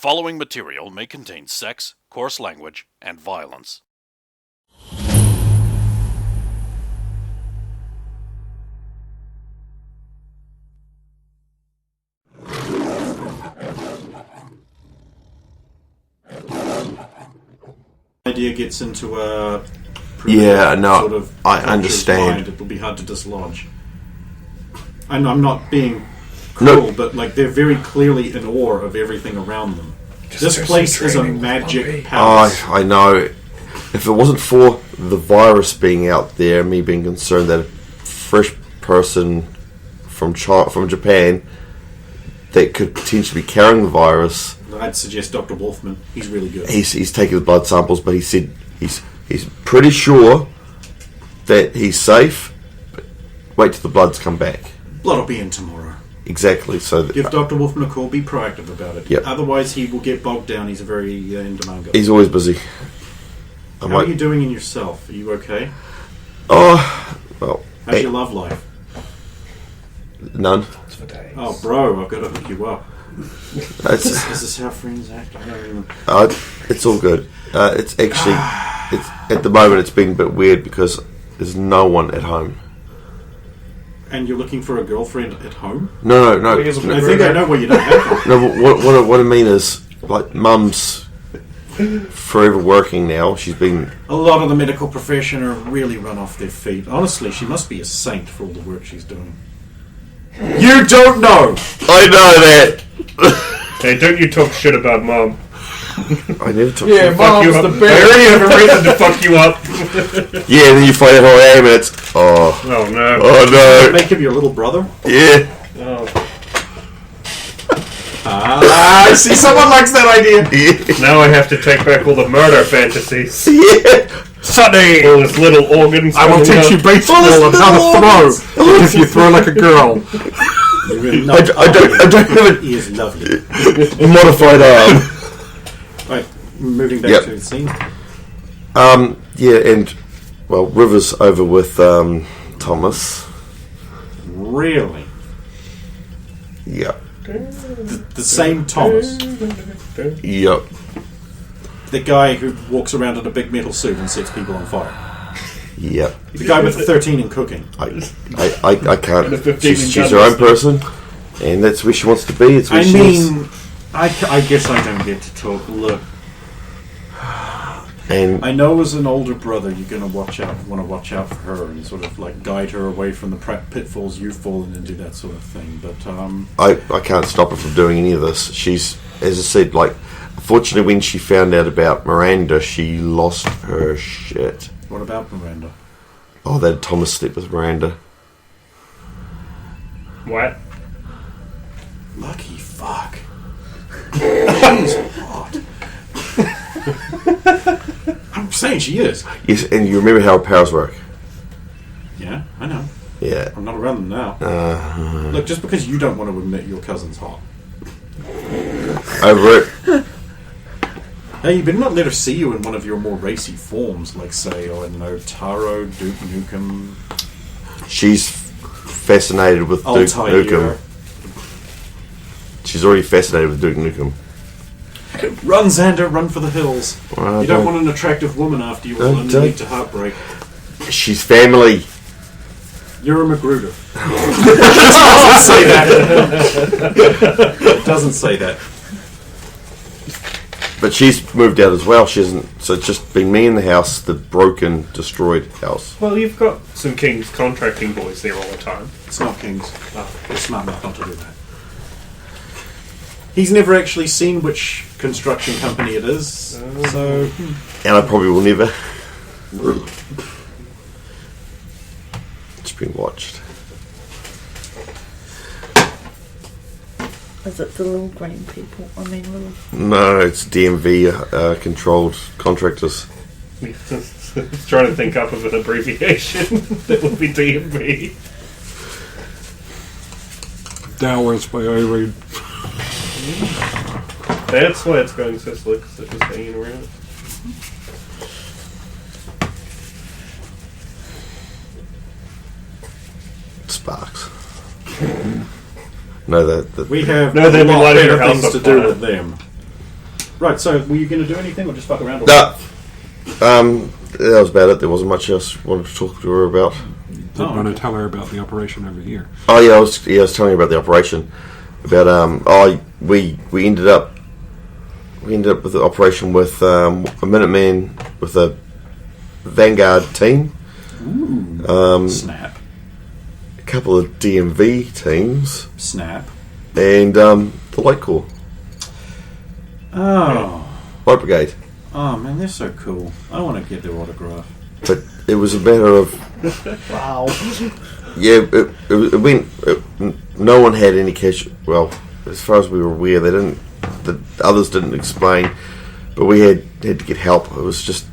following material may contain sex, coarse language, and violence. Idea gets into a sort of I understand. Mind, it will be hard to dislodge. And I'm not being cruel, but like they're very clearly in awe of everything around them. This place is a magic palace. I know. If it wasn't for the virus being out there, me being concerned that a fresh person from Japan that could potentially be carrying the virus, I'd suggest Dr. Wolfman. He's really good. He's taken the blood samples, but he said he's pretty sure that he's safe. But wait till the bloods come back. Blood will be in tomorrow. Exactly. So give Dr. Wolfman a call. Be proactive about it. Yep. Otherwise, he will get bogged down. He's a very in-demand guy. He's always busy. How are you doing in yourself? Are you okay? Oh, well. How's your love life? None. Oh, bro, I've got to hook you up. Is this how friends act? I don't even... It's all good. It's actually, at the moment, it's been a bit weird because there's no one at home. And you're looking for a girlfriend at home? No. I think I know where you don't have one. No, what I mean is, like, Mum's forever working now. She's been... A lot of the medical profession are really run off their feet. Honestly, she must be a saint for all the work she's doing. You don't know! I know that! Hey, don't you talk shit about Mom. I never talk shit. Mom's the best. I already have a reason to fuck you up. Yeah, then you find out who I am and it's... Oh no. Oh no. Make him your little brother? Yeah. Oh. I see, someone likes that idea. Yeah. Now I have to take back all the murder fantasies. Yeah. Sonny! All his little organs. I will teach you baseball and how to throw if you throw like a girl. I don't have He is lovely. a modified arm. Right, moving back to the scene. Yeah, and well, River's over with Thomas. Really? Yeah. The same Thomas. Yep. The guy who walks around in a big metal suit and sets people on fire. Yep. The guy with the 13 in cooking. I can't. She's her own person, and that's where she wants to be. It's where she is. I guess I don't get to talk. Look, and I know as an older brother, you're going to want to watch out for her and sort of like guide her away from the pitfalls you've fallen into, that sort of thing. But I can't stop her from doing any of this. She's, as I said, like, unfortunately, when she found out about Miranda, she lost her shit. What about Miranda? Oh, that Thomas slept with Miranda. What? Lucky fuck. She's hot. I'm saying she is. Yes, and you remember how her powers work? Yeah, I know. Yeah. I'm not around them now. Look, just because you don't want to admit your cousin's hot. Over it. Hey, you better not let her see you in one of your more racy forms, like, say, I don't know, Taro, Duke Nukem. She's fascinated with Duke Nukem. She's already fascinated with Duke Nukem. Run, Xander, run for the hills. Well, you don't want an attractive woman after you will only lead to heartbreak. She's family. You're a Magruder. It doesn't say that. It doesn't say that. But she's moved out as well. She hasn't. So it's just been me in the house, the broken, destroyed house. Well, you've got some King's contracting boys there all the time. It's not King's. They're smart enough not to do that. He's never actually seen which construction company it is, so... And I probably will never. It's been watched. Is it the little green people? I mean, little... No, it's DMV controlled contractors. He's trying to think up of an abbreviation that would be DMV. Dowers by Irene. That's why it's going so slick, because it's just hanging around. Sparks. No, that we have no, a lot better better things to do with them. Right, so were you going to do anything or just fuck around? That was about it. There wasn't much else I wanted to talk to her about. Did want to tell her about the operation over here. Oh yeah, I was telling you about the operation. About we ended up with the operation with a Minuteman with a Vanguard team. Ooh. Snap. A couple of DMV teams. Snap. And the Light Corps. Oh. Light Brigade. Oh man, they're so cool. I want to get their autograph. But it was a matter of... Wow. Yeah, it went... no one had any cash... Well, as far as we were aware, they didn't... The others didn't explain, but we had to get help. It was just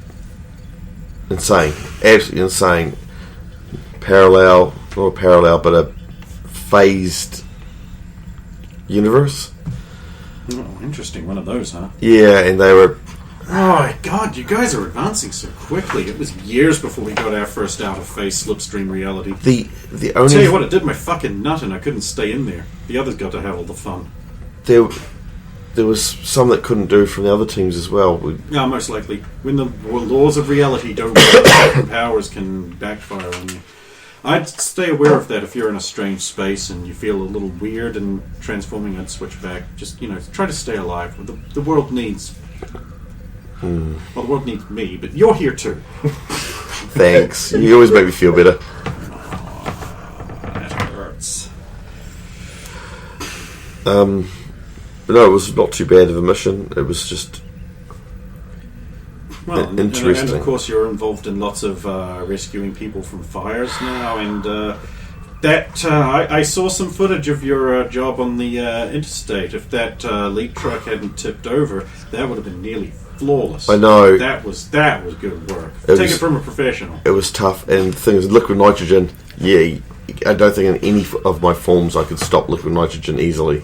insane. Absolutely insane. Parallel... Not a parallel, but a phased universe. Oh, interesting. One of those, huh? Yeah, and they were... Oh my god, you guys are advancing so quickly. It was years before we got our first out-of-phase slipstream reality. The only... Tell you what, it did my fucking nut and I couldn't stay in there. The others got to have all the fun. There was some that couldn't do from the other teams as well. Yeah, most likely. When the laws of reality don't work, powers can backfire on you. I'd stay aware of that if you're in a strange space and you feel a little weird and transforming, I'd switch back. Just, try to stay alive. The world needs... Well, the world needs me, but you're here too. Thanks. You always make me feel better. That hurts. But no, it was not too bad of a mission. It was just interesting. And of course you're involved in lots of rescuing people from fires now, and I saw some footage of your job on the interstate. If that lead truck hadn't tipped over, that would have been nearly flawless. I know. That was good work. Take it from a professional. It was tough, and the thing is, liquid nitrogen, yeah, I don't think in any of my forms I could stop liquid nitrogen easily.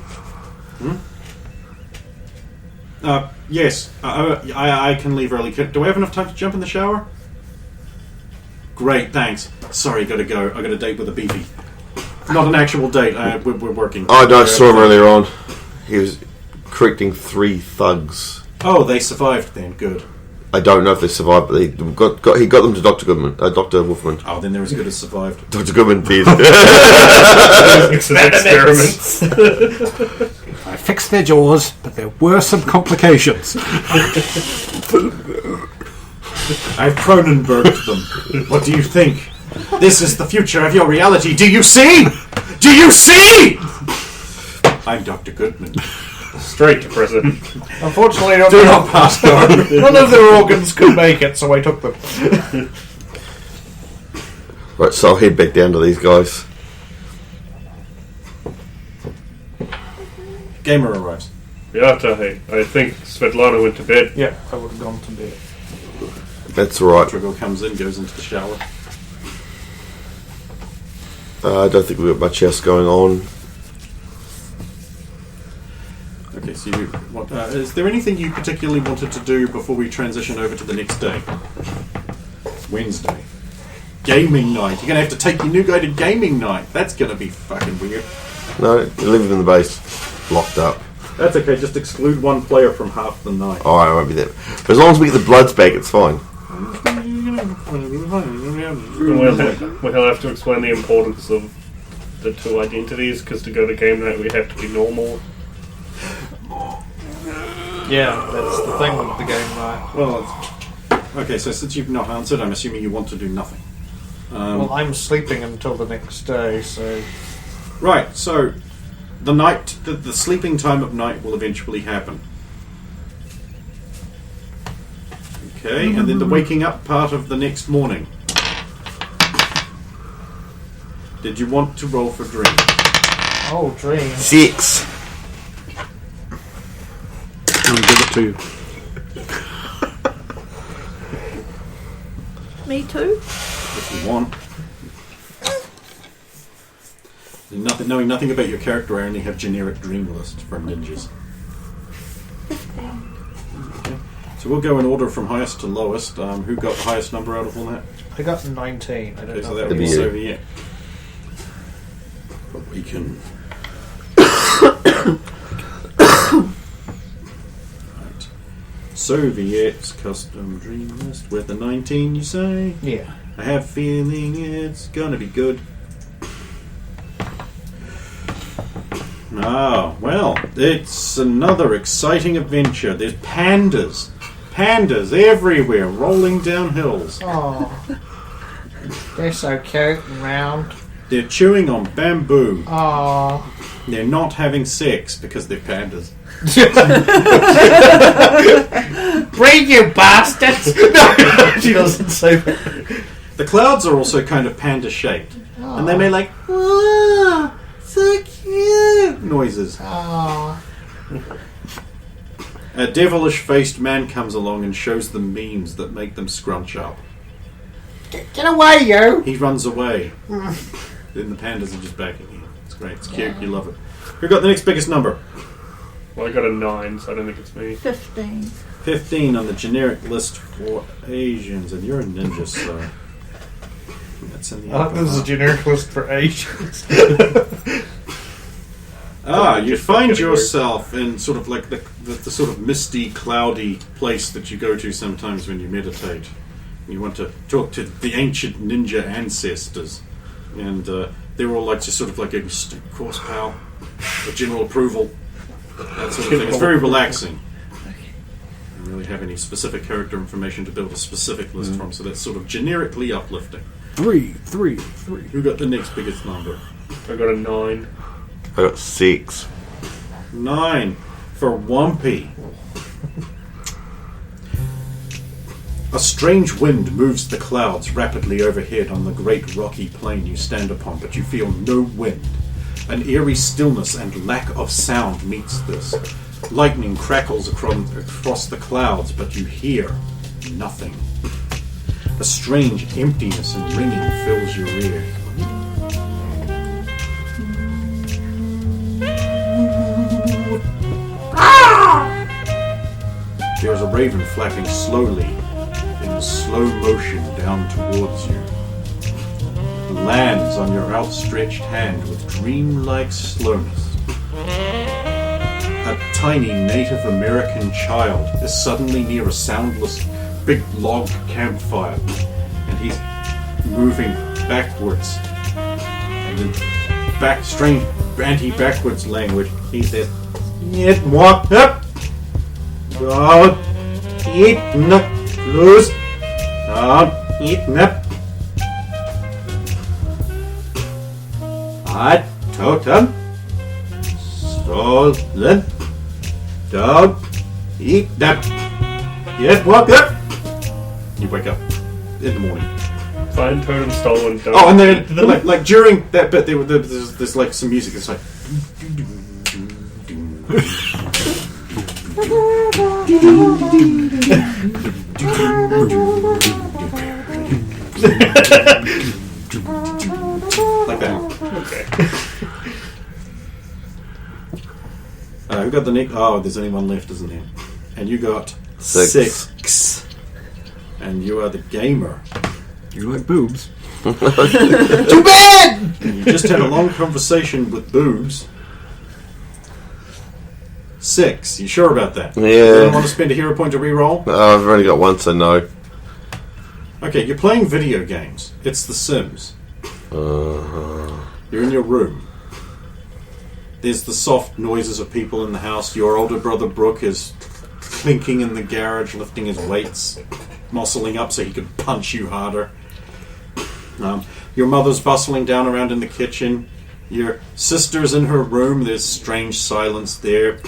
Yes, I can leave early. Do I have enough time to jump in the shower? Great, thanks. Sorry, gotta go. I got a date with a beefy. Not an actual date. We're working. Oh, no, I saw him earlier on. He was correcting 3 thugs. Oh, they survived then. Good. I don't know if they survived, but he got them to Dr. Goodman, Dr. Wolfman. Oh, then they're as good as survived. Dr. Goodman did. Experiments. I fixed their jaws, but there were some complications. I've Cronenberged them. What do you think? This is the future of your reality. Do you see? Do you see? I'm Dr. Goodman. Straight to prison. Unfortunately, Do not pass go. none of their organs could make it, so I took them. Right, so I'll head back down to these guys. Gamer arrives. Yeah, I think Svetlana went to bed. Yeah, I would have gone to bed. That's alright. Trigo comes in, goes into the shower. I don't think we've got much else going on. Okay, so is there anything you particularly wanted to do before we transition over to the next day? Wednesday. Gaming night. You're going to have to take your new guy to gaming night. That's going to be fucking weird. No, you're living in the base. Locked up. That's okay, just exclude one player from half the night. Oh, I won't be there. But as long as we get the bloods back, it's fine. We'll have to explain the importance of the 2 identities, because to go to game night we have to be normal. Yeah, that's the thing with the game night. Well, okay, so since you've not answered, I'm assuming you want to do nothing. Well, I'm sleeping until the next day, so... Right, so the sleeping time of night will eventually happen. Okay, and then the waking up part of the next morning. Did you want to roll for dream? Oh, dream. 6. I'll give it to you. Me too. If you want. Knowing nothing about your character, I only have generic dream list for ninjas. Okay. So we'll go in order from highest to lowest. Who got the highest number out of all that? I got 19. I don't Okay, so know. that would be over here. But we can... Right. Soviets custom dream list with a 19, you say? Yeah. I have a feeling it's gonna be good. Ah, well, it's another exciting adventure. There's pandas. Pandas everywhere, rolling down hills. Oh. They're so cute and round. They're chewing on bamboo. Oh. They're not having sex because they're pandas. Breathe, you bastards! No, she doesn't say that. The clouds are also kind of panda-shaped. And they make like, "Whoa, so cute," noises. Oh. A devilish-faced man comes along and shows them memes that make them scrunch up. Get away, you! He runs away. Then the pandas are just back again. It's great. It's cute. You love it. Who got the next biggest number? Well, I got a 9, so I don't think it's me. 15. 15 on the generic list for Asians. And you're a ninja, so... That's in the upper This is a half. generic list for Asians. You find yourself in sort of like the sort of misty, cloudy place that you go to sometimes when you meditate. You want to talk to the ancient ninja ancestors. And they're all like just sort of like a course pal, a general approval, that sort of thing. It's very relaxing. I don't really have any specific character information to build a specific list from, so that's sort of generically uplifting. 3. Who got the next biggest number? I got a 9. I got 6. 9 for Wumpy. A strange wind moves the clouds rapidly overhead on the great rocky plain you stand upon, but you feel no wind. An eerie stillness and lack of sound meets this. Lightning crackles across the clouds, but you hear nothing. A strange emptiness and ringing fills your ear. There's a raven flapping slowly, in slow motion down towards you. Lands on your outstretched hand with dreamlike slowness. A tiny Native American child is suddenly near a soundless big log campfire, and he's moving backwards. And in strange anti-backwards language, he says, "It walk up, God, eat nut, lose, God, eat nut." I totem, stolen, dog, eat that. Yet walk up. You wake up in the morning. Find totem stolen. Don't Oh, and eat then them. like during that bit, there's like some music that's like. Like that. Okay. Who got the next? Oh, there's only one left, isn't there? And you got 6. And you are the gamer. You like boobs? Too bad! And you just had a long conversation with boobs. 6. You sure about that? Yeah. You don't want to spend a hero point to reroll? Oh, I've only got one, so no. Okay, you're playing video games. It's The Sims. You're in your room. There's the soft noises of people in the house. Your older brother Brooke is clinking in the garage, lifting his weights, muscling up so he can punch you harder. Your mother's bustling down around in the kitchen. Your sister's in her room. There's strange silence there.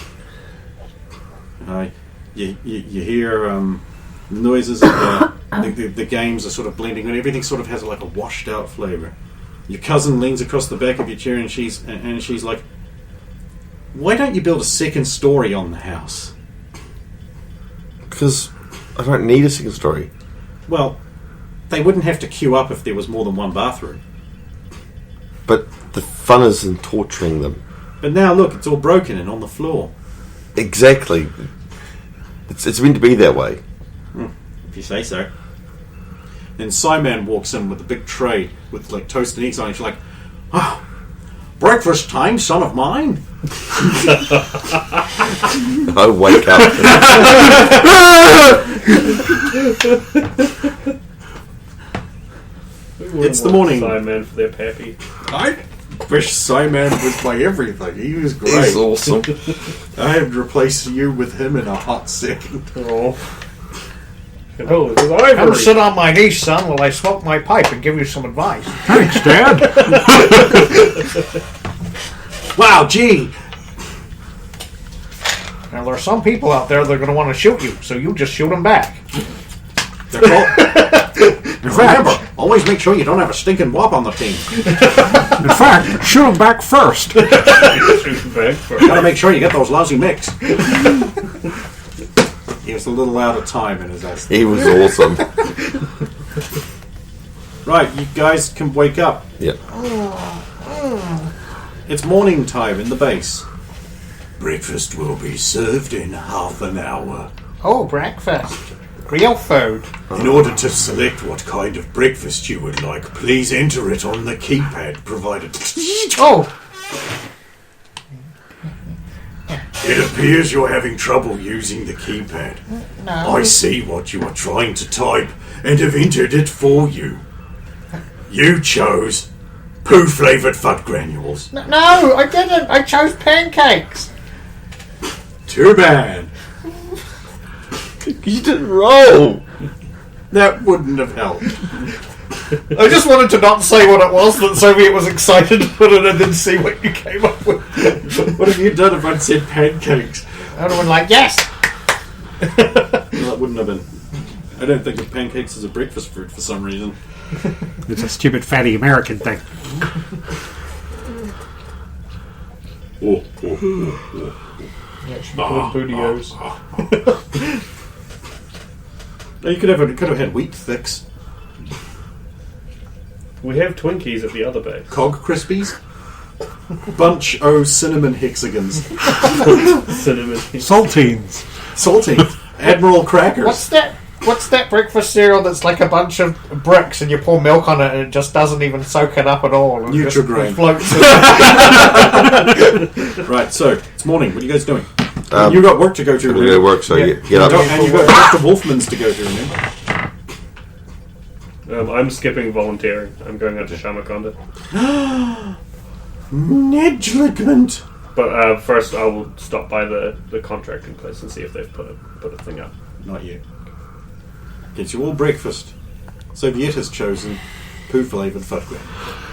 You hear noises of the games are sort of blending, and everything sort of has like a washed out flavor. Your cousin leans across the back of your chair and she's like, "Why don't you build a second story on the house?" Because I don't need a second story. Well, they wouldn't have to queue up if there was more than one bathroom. But the fun is in torturing them. But now look, it's all broken and on the floor. Exactly. It's meant to be that way. If you say so. Then Simon walks in with a big tray with like toast and eggs on it. She's like, "Oh, Breakfast time, son of mine. I wake up. It's the morning. Simon for their pappy. I wish Simon was my everything. He was great. He's awesome. I have replaced you with him in a hot second. Oh, oh, it's ivory. Come sit on my knee, son, while I smoke my pipe and give you some advice. Thanks, Dad. Wow, gee. Now, there are some people out there that are going to want to shoot you, so you just shoot them back. Remember, always make sure you don't have a stinking wop on the team. In fact, shoot him back first. Gotta make sure you get those lousy mix. He was a little out of time in his essay. He was awesome. Right, you guys can wake up. Yep. It's morning time in the base. Breakfast will be served in half an hour. Oh, breakfast. Real food. In order to select what kind of breakfast you would like, please enter it on the keypad provided. Oh, It appears you're having trouble using the keypad. no. I see what you are trying to type and have entered it for you. You chose poo-flavoured fud granules. No, I didn't. I chose pancakes. Too bad. You didn't roll. That wouldn't have helped. I just wanted to not say what it was, that Soviet was excited to put it and then see what you came up with. What have you done if I'd said pancakes? I would have been like, yes! Well, that wouldn't have been. I don't think of pancakes as a breakfast fruit for some reason. It's a stupid fatty American thing. Yeah, she called bootios. No, you could have had wheat thicks, We have Twinkies at the other base. cog crispies, bunch o cinnamon hexagons, Cinnamon. Saltines. salty, Admiral crackers. What's that breakfast cereal that's like a bunch of bricks and you pour milk on it and it just doesn't even soak it up at all? And Nutrigrain. just floats it. Right, so it's morning. What are you guys doing? Um, You got work to go to. I'm going to go work, so Yeah. get up. And you got Dr. Wolfman's to go to. Remember? I'm skipping volunteering. I'm going out to Shamakonda. Negligent. But first, I will stop by the contracting place and see if they've put a thing up. Not yet. Gets you all breakfast. Soviet has chosen poo-flavoured fudgram.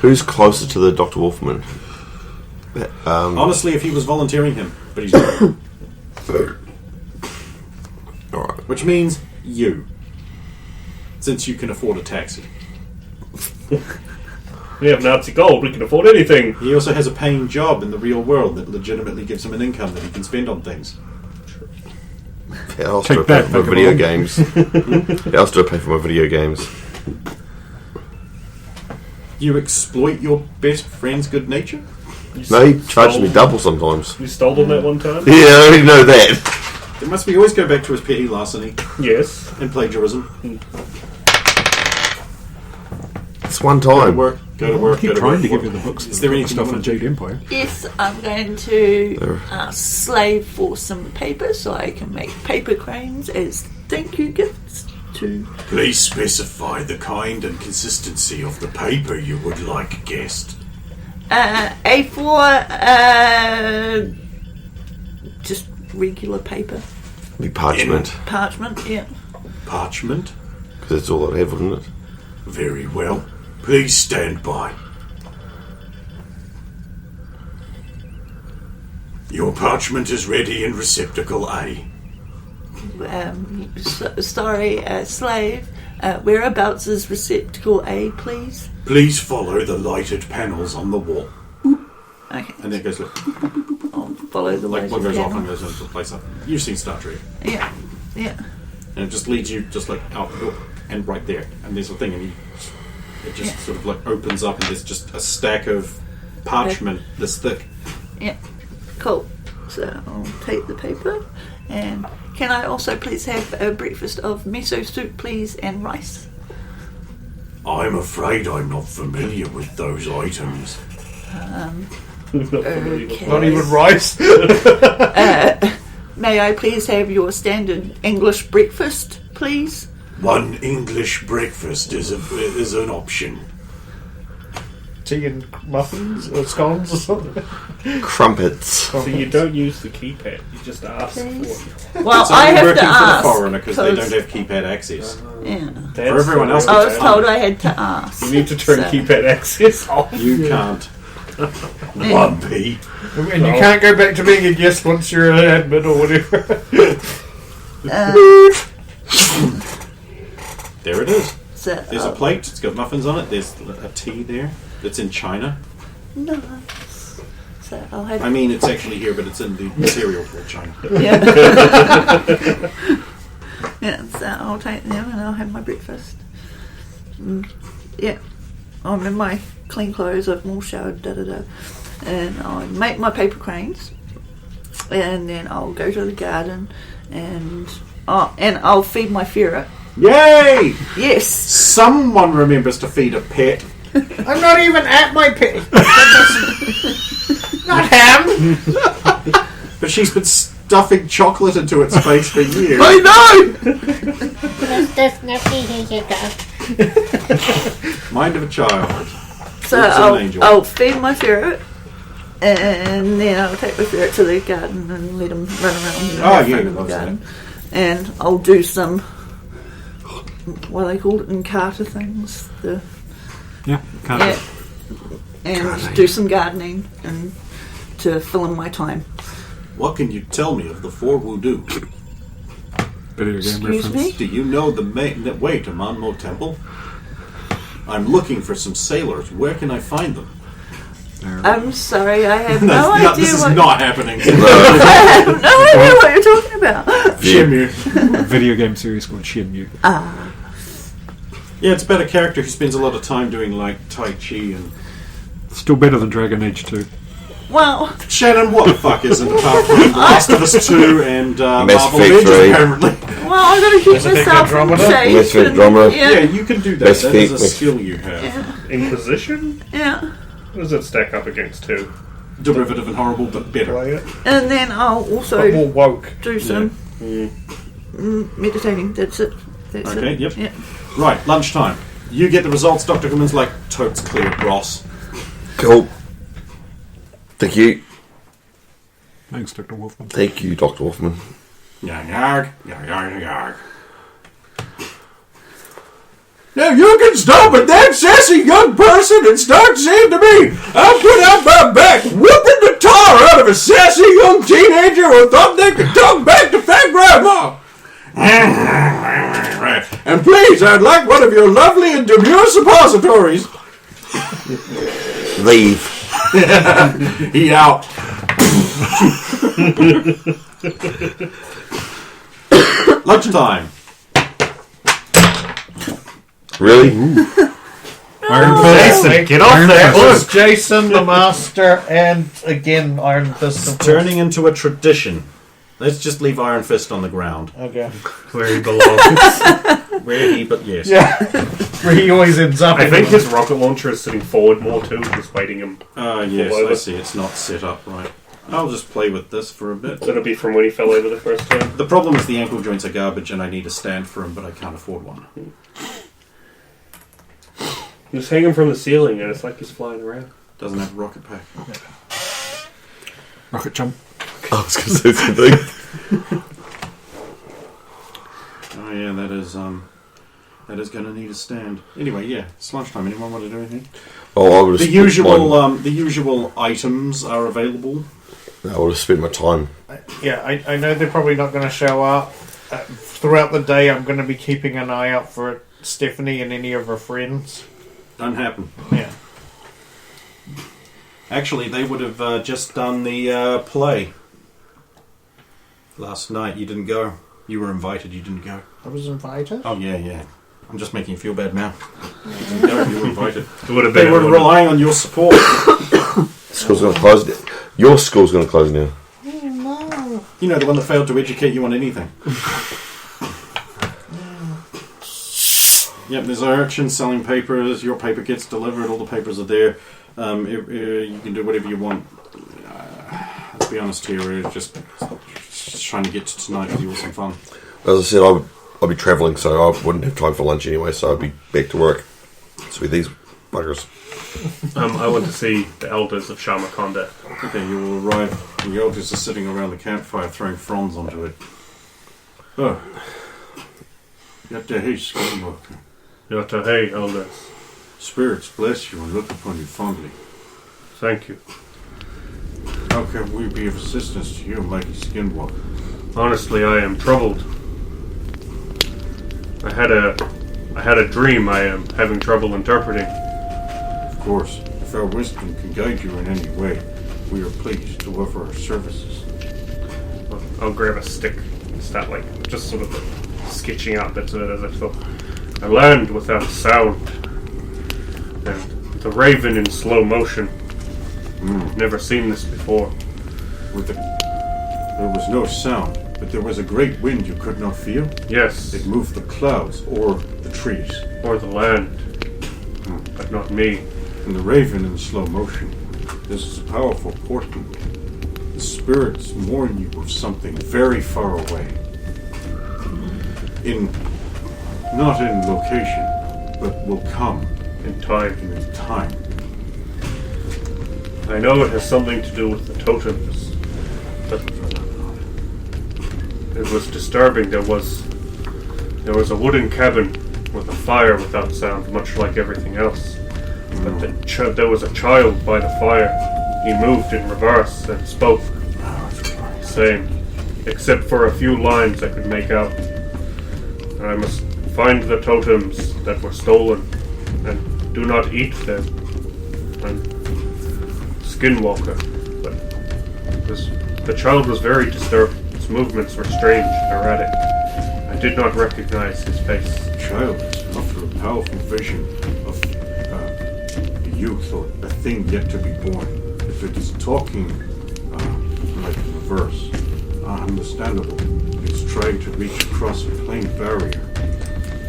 Who's closer to the Dr. Wolfman? Honestly, if he was volunteering him, but he's not. Alright. Which means you. Since you can afford a taxi. We have Nazi gold. We can afford anything. He also has a paying job in the real world that legitimately gives him an income that he can spend on things. How else Take do I pay that, for my make it video all. games? How else do I pay for my video games? You exploit your best friend's good nature? No, he charges me double sometimes. You stole them that one time? Yeah, I already know that. It must be always go back to his petty larceny Yes. and plagiarism. It's one Go to time. work, go to I work, keep go to trying work. to give you the books. Is there that anything stuff you on want to Jade do? Empire? Yes, I'm going to slave for some paper so I can make paper cranes as thank you gifts to. Please specify the kind and consistency of the paper you would like guessed. A4, just regular paper. Big parchment. Parchment, yeah. Parchment? Because it's all I'd have, wouldn't it? Very well. Please stand by. Your parchment is ready in receptacle A. Sorry, slave. Whereabouts is receptacle A, please? Please follow the lighted panels on the wall. Okay, And then it goes like I'll follow the one lighted goes off panel. and goes into place up. You've seen Star Trek. Yeah, yeah. And it just leads you just like out the door and right there. And there's a thing and it just sort of like opens up and there's just a stack of parchment this thick. Yeah, cool. So I'll take the paper, and can I also please have a breakfast of miso soup, please, and rice? I'm afraid I'm not familiar with those items. Okay. Not even rice. May I please have your standard English breakfast, please? One English breakfast is an option. Tea and muffins or scones or something. Crumpets. So you don't use the keypad, you just ask Please. for it. Well, It's I only have working to for the ask. foreigner because they 'cause- don't have keypad access. Yeah. That's For everyone else, the I way was it's to told go. I had to ask. You need to turn so- keypad access off. You can't. One P. And you can't go back to being a guest once you're an admin or whatever. There it is. So, There's a plate. It's got muffins on it. There's a tea there. That's in China. nice. So I'll have. I mean, it's actually here, but it's in the material called China. Yeah. Yeah, so I'll take them and I'll have my breakfast. Yeah, I'm in my clean clothes, I've all showered, and I'll make my paper cranes, and then I'll go to the garden, and I'll feed my ferret. Yay! Yes. Someone remembers to feed a pet. I'm not even at my pit. Not ham. But she's been stuffing chocolate into its face for years. I know. Mr. Snippy, here you go. Mind of a child. So Oops, I'm an angel. I'll feed my ferret, and then I'll take my ferret to the garden and let him run around in the Oh, front yeah, of the loves garden. And I'll do some, what they call it, encarta things. Yeah, can't Yeah, and do some gardening and to fill in my time. What can you tell me of the four voodoo? Video game Excuse reference. me? Do you know the way to Monmo Temple? I'm looking for some sailors. Where can I find them? I'm sorry, I have no That's idea this is what. not happening. I have no idea what you're talking about. Shimu. A video game series called Shenmue. Yeah, it's about a character who spends a lot of time doing like Tai Chi and... Still better than Dragon Age 2. Well, Shannon, what the fuck isn't apart from Last of Us 2 and Mass Marvel Effect Avengers 3. apparently? I gotta keep Mass Effect myself in Andromeda? shape. Mass Effect and- Andromeda. Yeah, Yeah, you can do that. Best That is a feat. skill you have. Inquisition? yeah. What does it stack up against two? Derivative and horrible, but better. Play it? And then I'll But also more woke. do some meditating. That's it. That's Okay, it. yep. Yeah. Right, lunchtime. You get the results. Dr. Cummins like, totes clear, Ross. Cool. Thank you. Thanks, Dr. Wolfman. Thank you, Dr. Wolfman. Yarg, yarg, yarg, yarg, yarg. Now you can stop at that sassy young person and start saying to me, I'll put out my back, whooping the tar out of a sassy young teenager who thought they could talk back to fat grandma. And please, I'd like one of your lovely and demure suppositories. Leave. He out. Lunchtime. Really? Iron Fist. Jason, Get off there. It was Jason the Master and again Iron Fist. of course. Turning into a tradition. Let's just leave Iron Fist on the ground. Okay. Where he belongs. Where he, but yes. Yeah. Where he always ends up. I think his rocket launcher is sitting forward more too, just waiting him. Yes, Fall over. I see. It's not set up right. I'll just play with this for a bit. That'll be from when he fell over the first time. The problem is the ankle joints are garbage and I need a stand for them, but I can't afford one. You just hang him from the ceiling and it's like he's flying around. Doesn't have a rocket pack. Rocket jump. I was going to say something. Oh yeah, that is going to need a stand. Anyway, yeah, it's lunchtime. Anyone want to do anything? Oh, I would have The usual items are available. I would have spent my time. Yeah, I know they're probably not going to show up. Throughout the day, I'm going to be keeping an eye out for Stephanie and any of her friends. Don't happen. Yeah. Actually, they would have just done the play last night. You didn't go. You were invited. You didn't go. I was invited. Oh yeah. I'm just making you feel bad now. You didn't go. You were invited. It would have They been. were relying on your support. School's going to close. Your school's going to close now. You know, the one that failed to educate you on anything. Yep, there's auctions selling papers. Your paper gets delivered. All the papers are there. You can do whatever you want be honest here, we're just trying to get to tonight with you with some fun. As I said, I'll be travelling, so I wouldn't have time for lunch anyway, so I'll be back to work. So with these buggers. I want to see the elders of Shamakonda. Okay, you will arrive. The elders are sitting around the campfire throwing fronds onto it. Oh. Yatta hey, Skinwalker. Yatta hey, elders. Spirits bless you and look upon you fondly. Thank you. How can we be of assistance to you, mighty Skinwalker? Honestly, I am troubled. I had a dream I am having trouble interpreting. Of course, if our wisdom can guide you in any way, we are pleased to offer our services. I'll grab a stick and start just sort of sketching out bits of it as I thought. A land without sound. And the raven in slow motion. Never seen this before. There was no sound, but there was a great wind you could not feel? Yes. It moved the clouds or the trees. Or the land. But not me. And the raven in slow motion. This is a powerful portent. The spirits warn you of something very far away. Not in location, but will come. In time. In time. I know it has something to do with the totems, but it was disturbing. There was a wooden cabin with a fire without sound, much like everything else. But there was a child by the fire. He moved in reverse and spoke. Same, except for a few lines I could make out. And I must find the totems that were stolen, and do not eat them. And Skinwalker, but the child was very disturbed. His movements were strange, erratic. I did not recognize his face. The child is offer a powerful vision of a youth or a thing yet to be born. If it is talking like reverse, understandable. It's trying to reach across a plain barrier.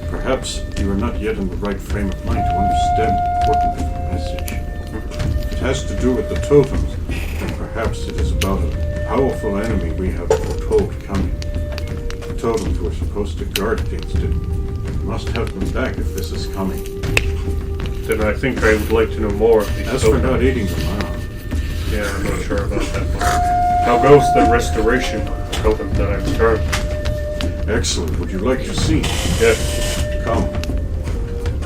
Perhaps you are not yet in the right frame of mind to understand the importance of the message. It has to do with the totems, and perhaps it is about a powerful enemy we have foretold coming. The totems were supposed to guard against it. We must have them back if this is coming. Then I think I would like to know more of these As totems. for not eating them, Yeah, I'm not sure about that one. How goes the restoration totem that I've returned? excellent. Would you like to see? Yes. Come.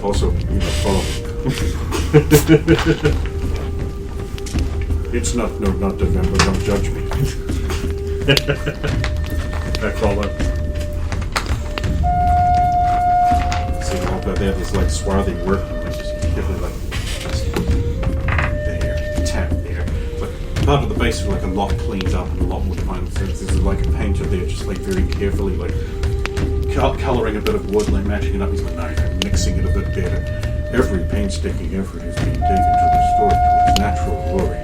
Also, you must follow me. It's not November, don't judge me. I crawl up. See, all that there is like swarthy work, and just carefully just there, tap there. But part of the base is like a lot cleaned up and a lot more defined. So this is like a painter there, just like very carefully, like colouring a bit of wood, like matching it up. He's like, no, mixing it a bit better. Every painstaking effort is being taken to restore it to its natural glory.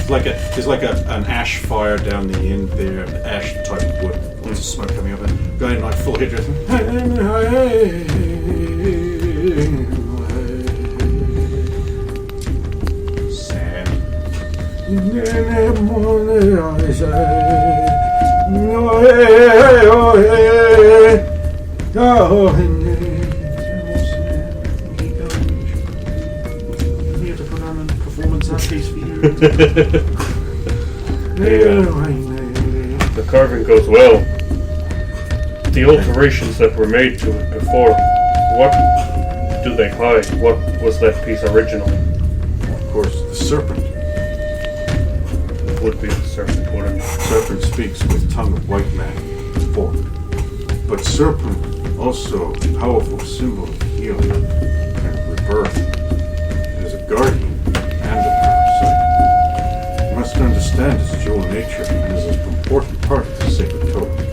There's like an ash fire down the end there, the ash type of wood. Lots of smoke coming up and going like full head dress. Sad. Here to put on a performance art piece for you. The carving goes well. The alterations that were made to it before, what do they hide? What was that piece originally? Of course, the serpent. It would be the serpent, wouldn't it? Serpent speaks with tongue of white man, fork. But serpent also a powerful symbol of healing and rebirth. It is a guardian and a parasite. You must understand its dual nature and is an important part of the sacred totem.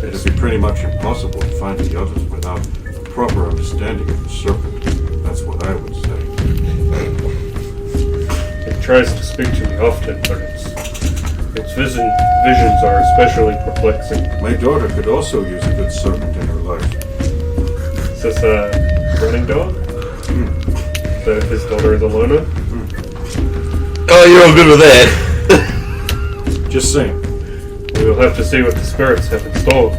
It would be pretty much impossible to find the others without a proper understanding of the serpent. That's what I would say. It tries to speak to me often, but its visions are especially perplexing. My daughter could also use a good serpent in her life. Is this a running dog? His daughter is a loner? Oh, you're all good with that. Just saying. We'll have to see what the spirits have installed.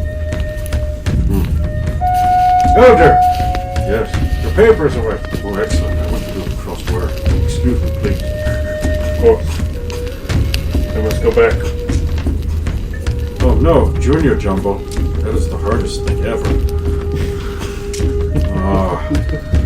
Elder! Yes, your papers are away. Oh, excellent. I want to do a crossword. Excuse me, please. Of course. I must go back. Oh no, Junior Jumbo. That is the hardest thing ever. Ah.